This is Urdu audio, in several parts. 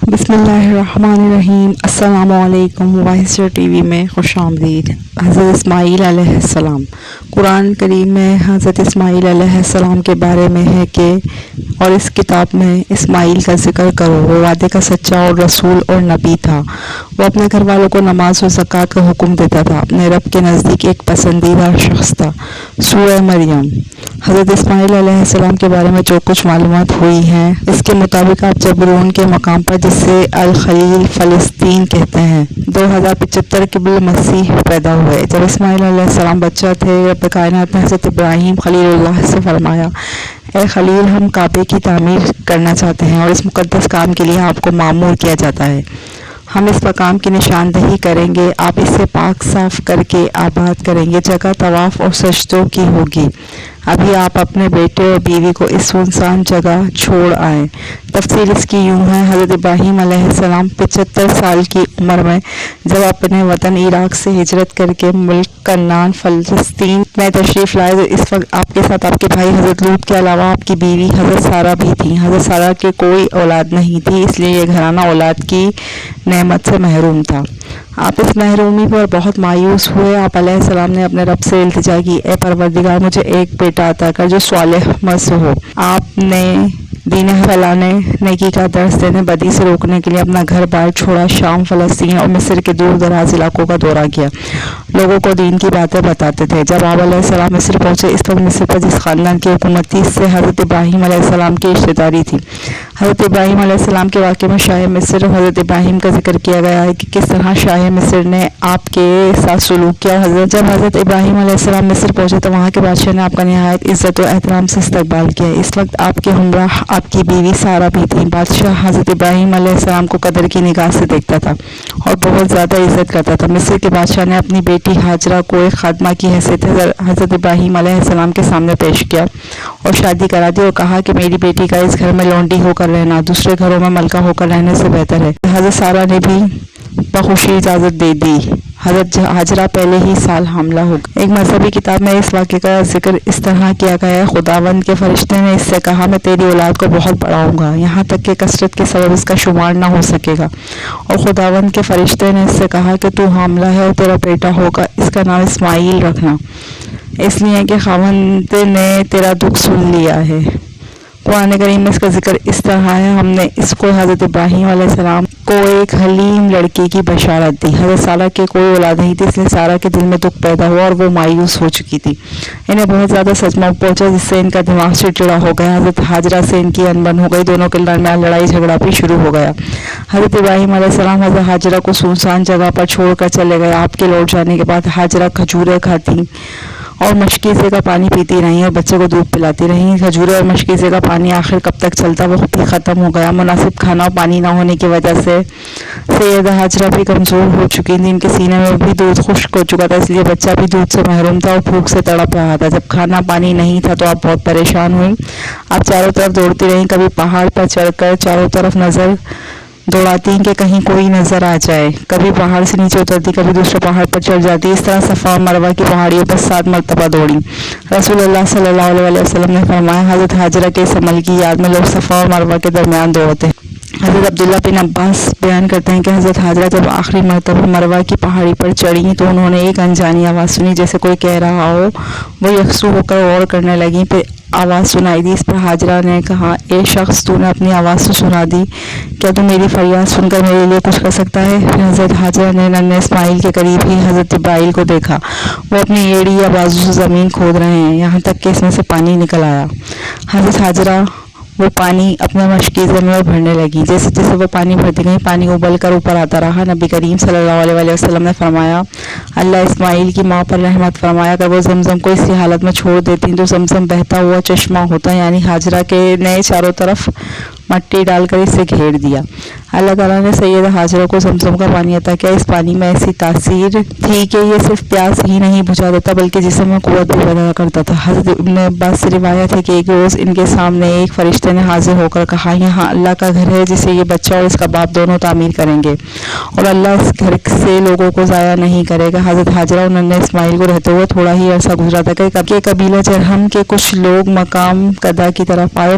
بسم اللہ الرحمن الرحیم۔ السلام علیکم۔ وائسر ٹی وی میں خوش آمدید۔ حضرت اسماعیل علیہ السلام۔ قرآن کریم میں حضرت اسماعیل علیہ السلام کے بارے میں ہے کہ اور اس کتاب میں اسماعیل کا ذکر کرو، وہ وعدے کا سچا اور رسول اور نبی تھا۔ وہ اپنے گھر والوں کو نماز و زکوٰۃ کا حکم دیتا تھا، اپنے رب کے نزدیک ایک پسندیدہ شخص تھا۔ سورہ مریم۔ حضرت اسماعیل علیہ السلام کے بارے میں جو کچھ معلومات ہوئی ہیں اس کے مطابق آپ جبرون کے مقام پر جسے الخلیل فلسطین کہتے ہیں 2075 قبل مسیح پیدا ہوئے۔ جب اسماعیل علیہ السلام بچہ تھے، رب کائنات نے حضرت ابراہیم خلیل اللہ سے فرمایا، اے خلیل، ہم کعبے کی تعمیر کرنا چاہتے ہیں اور اس مقدس کام کے لیے آپ کو مامور کیا جاتا ہے۔ ہم اس مقام کی نشاندہی کریں گے، آپ اسے پاک صاف کر کے آباد کریں گے، جگہ طواف اور سجدوں کی ہوگی۔ ابھی آپ اپنے بیٹے اور بیوی کو اس سنسان جگہ چھوڑ آئیں۔ تفصیل اس کی یوں ہے، حضرت ابراہیم علیہ السلام 75 سال کی عمر میں جب اپنے وطن عراق سے ہجرت کر کے ملک کنعان فلسطین میں تشریف لائے، اس وقت آپ کے ساتھ آپ کے بھائی حضرت لوط کے علاوہ آپ کی بیوی حضرت سارہ بھی تھی۔ حضرت سارہ کے کوئی اولاد نہیں تھی، اس لیے یہ گھرانہ اولاد کی نعمت سے محروم تھا۔ آپ اس محرومی پر بہت مایوس ہوئے۔ آپ علیہ السلام نے اپنے رب سے التجا کی، اے پروردگار، مجھے ایک بیٹا عطا کر جو صالح مرد ہو۔ آپ نے دین پھیلانے، نیکی کا درس دینے، بدی سے روکنے کے لیے اپنا گھر بار چھوڑا، شام، فلسطین اور مصر کے دور دراز علاقوں کا دورہ کیا، لوگوں کو دین کی باتیں بتاتے تھے۔ جب آپ علیہ السلام مصر پہنچے، اس وقت مصر پر جس خاندان کی حکومت تھی، اس سے حضرت ابراہیم علیہ السلام کی رشتہ داری تھی۔ حضرت ابراہیم علیہ السلام کے واقعے میں شاہ مصر اور حضرت ابراہیم کا ذکر کیا گیا ہے کہ کس طرح شاہ مصر نے آپ کے ساتھ سلوک کیا۔ جب حضرت ابراہیم علیہ السلام مصر پہنچے تو وہاں کے بادشاہ نے آپ کا نہایت عزت و احترام سے استقبال کیا۔ اس وقت آپ کے ہمراہ آپ کی بیوی سارہ بھی تھی۔ بادشاہ حضرت ابراہیم علیہ السلام کو قدر کی نگاہ سے دیکھتا تھا اور بہت زیادہ عزت کرتا تھا۔ مصر کے بادشاہ نے اپنی بیٹی ہاجرہ کو ایک خادمہ کی حیثیت حضرت ابراہیم علیہ السلام کے سامنے پیش کیا اور شادی کرا دی اور کہا کہ میری بیٹی کا اس گھر میں لونڈی ہو کر رہنا دوسرے گھروں میں ملکہ ہو کر رہنے سے بہتر ہے۔ حضرت سارہ نے بھی بخوشی اجازت دے دی۔ حضرت ہاجرہ پہلے ہی سال حاملہ ہو گئی۔ ایک مذہبی کتاب میں اس واقعے کا ذکر اس طرح کیا گیا ہے، خداوند کے فرشتے نے اس سے کہا، میں تیری اولاد کو بہت بڑھاؤں گا، یہاں تک کہ کثرت کے سبب اس کا شمار نہ ہو سکے گا۔ اور خداوند کے فرشتے نے اس سے کہا کہ تو حاملہ ہے اور تیرا بیٹا ہوگا، اس کا نام اسماعیل رکھنا، اس لیے کہ خداوند نے تیرا دکھ سن لیا ہے۔ قرآن کریم میں اس کا ذکر اس طرح ہے، ہم نے اس کو حضرت ابراہیم علیہ السلام کو ایک حلیم لڑکے کی بشارت دی۔ حضرت سارہ کے کوئی اولاد نہیں تھی، اس لیے سارہ کے دل میں دکھ پیدا ہوا اور وہ مایوس ہو چکی تھی۔ انہیں بہت زیادہ صدمہ پہنچا جس سے ان کا دماغ چڑچڑا ہو گیا۔ حضرت ہاجرہ سے ان کی انبن ہو گئی، دونوں کے درمیان لڑائی جھگڑا بھی شروع ہو گیا۔ حضرت ابراہیم علیہ السلام حضرت ہاجرہ کو سنسان جگہ پر چھوڑ کر چلے گئے۔ آپ کے لوٹ جانے کے بعد ہاجرہ کھجوریں کھاتی اور مشکیزے کا پانی پیتی رہیں اور بچے کو دودھ پلاتی رہیں۔ کھجورے اور مشکیزے کا پانی آخر کب تک چلتا، وہ بھی ختم ہو گیا۔ مناسب کھانا اور پانی نہ ہونے کی وجہ سے سیدہ ہاجرہ بھی کمزور ہو چکی تھی، ان کے سینے میں بھی دودھ خشک ہو چکا تھا، اس لیے بچہ بھی دودھ سے محروم تھا اور بھوک سے تڑپ رہا تھا۔ جب کھانا پانی نہیں تھا تو آپ بہت پریشان ہوئی۔ آپ چاروں طرف دوڑتی رہیں، کبھی پہاڑ پر چڑھ کر چاروں طرف نظر دوڑاتی کہ کہیں کوئی نظر آ جائے، کبھی پہاڑ سے نیچے اترتی، کبھی دوسرے پہاڑ پر چڑھ جاتی۔ اس طرح صفا اور مروہ کی پہاڑیوں پر 7 مرتبہ دوڑی۔ رسول اللہ صلی اللہ علیہ وسلم نے فرمایا، حضرت ہاجرہ کے اس عمل کی یاد میں لوگ صفا اور مروہ کے درمیان دوڑتے ہیں۔ حضرت عبداللہ بن عباس بیان کرتے ہیں کہ حضرت ہاجرہ جب آخری مرتبہ مروہ کی پہاڑی پر چڑھیں تو انہوں نے ایک انجانی آواز سنی، جیسے کوئی کہہ رہا ہو۔ وہ یکسو ہو کر غور کرنے لگیں، پھر آواز سنائی دی۔ اس پر ہاجرہ نے کہا، اے شخص، تو نے اپنی آواز تو سنا دی، کیا تو میری فریاد سن کر میرے لیے کچھ کر سکتا ہے؟ پھر حضرت ہاجرہ نے ننھے اسماعیل کے قریب ہی حضرت ابراہیل کو دیکھا، وہ اپنی ایڑی یا بازو سے زمین کھود رہے ہیں، یہاں تک کہ اس میں سے پانی نکل آیا۔ حضرت ہاجرہ وہ پانی اپنے مشکیزے میں بھرنے لگی، جیسے جیسے وہ پانی بھرتی گئی پانی ابل کر اوپر آتا رہا۔ نبی کریم صلی اللہ علیہ وسلم نے فرمایا، اللہ اسماعیل کی ماں پر رحمت فرمایا، اگر وہ زمزم کو اسی حالت میں چھوڑ دیتی تو زمزم بہتا ہوا چشمہ ہوتا، یعنی ہاجرہ کے نئے چاروں طرف مٹی ڈال کر اسے گھیر دیا۔ اللہ تعالیٰ نے سیدہ ہاجرہ کو زمزم کا پانی عطا کیا۔ اس پانی میں ایسی تاثیر تھی کہ یہ صرف پیاس ہی نہیں بجھا دیتا بلکہ جسم میں قوت بھی پیدا کرتا تھا۔ حضرت ابن عباس سے روایت ہے کہ ایک روز ان کے سامنے ایک فرشتے نے حاضر ہو کر کہا، یہاں اللہ کا گھر ہے جسے یہ بچہ اور اس کا باپ دونوں تعمیر کریں گے اور اللہ اس گھر سے لوگوں کو ضائع نہیں کرے گا۔ حضرت ہاجرہ اور ننھے اسماعیل کو رہتے ہوئے تھوڑا ہی عرصہ گزرا تھا کہ قبیلہ جرہم کے کچھ لوگ مقام قدا کی طرف آئے۔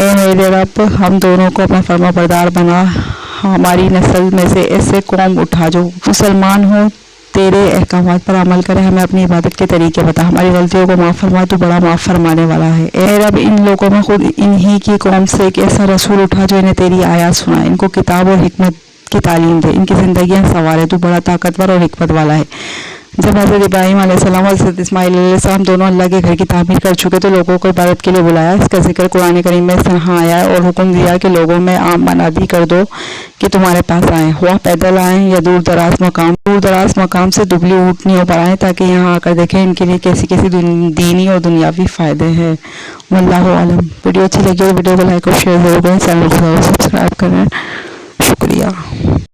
اے میرے رب ہم دونوں کو اپنا فرما بردار بنا، ہماری نسل میں سے ایسے قوم اٹھا جو مسلمان ہوں، تیرے احکامات پر عمل کرے، ہمیں اپنی عبادت کے طریقے بتا، ہماری غلطیوں کو معاف فرما، تو بڑا معاف فرمانے والا ہے۔ اے رب ان لوگوں میں خود انہی کی قوم سے ایک ایسا رسول اٹھا جو انہیں تیری آیات سنائے، ان کو کتاب اور حکمت کی تعلیم دے، ان کی زندگیاں سنوارے، تو بڑا طاقتور اور حکمت والا ہے۔ جب حضرت ابراہیم علیہ السلام اور حضرت اسماعیل علیہ السلام دونوں اللہ کے گھر کی تعمیر کر چکے تو لوگوں کو عبادت کے لیے بلایا۔ اس کا ذکر قرآن کریم میں اس طرح آیا ہے اور حکم دیا کہ لوگوں میں عام منادی کر دو کہ تمہارے پاس آئیں، ہوا پیدل آئیں یا دور دراز مقام سے دبلی اونٹنیوں پر آئیں، تاکہ یہاں آ کر دیکھیں ان کے لیے کیسی دینی اور دنیاوی فائدے ہیں۔ واللہ عالم۔ ویڈیو اچھی لگی تو ویڈیو کو لائک اور شیئر ضرور کریں، چینل کو سبسکرائب کریں۔ شکریہ۔